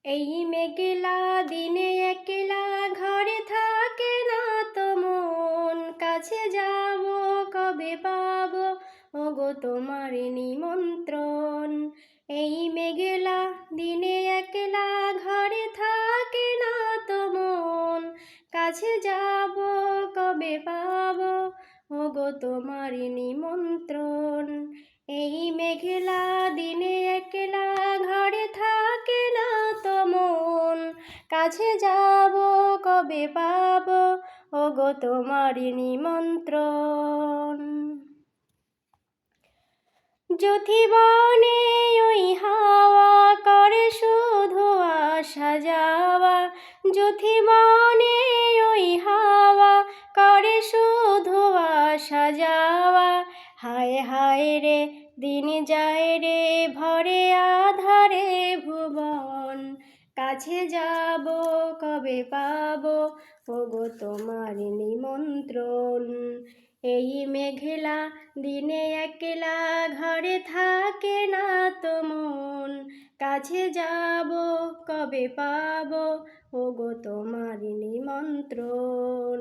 এই মেঘলা দিনে একলা ঘরে থাকে না তো মন, কাছে যাব কবে পাবো ওগো তোমার নিমন্ত্রণ। এই মেঘলা দিনে একলা ঘরে থাকে না তো মন, কাছে যাব কবে পাবো ওগো তোমার নিমন্ত্রণ। এই মেঘলা দিনে একলা ঘরে থাকে না তো মন, কাছে যাব কবে পাবো ওগো তোমার নিমন্ত্রণ। যুথিবনে ওই হাওয়া করে শুধু আসা যাওয়া, যুথিবনে ওই হাওয়া করে শুধু আসা যাওয়া। হায় হায় রে দিন যায় রে ভরে আধারে ভুবন, কাছে যাব কবে পাবো ওগো তোমার নিমন্ত্রণ। এই মেঘলা দিনে একলা ঘরে থাকে না তো মন, কাছে যাব কবে পাবো ওগো তোমার নিমন্ত্রণ।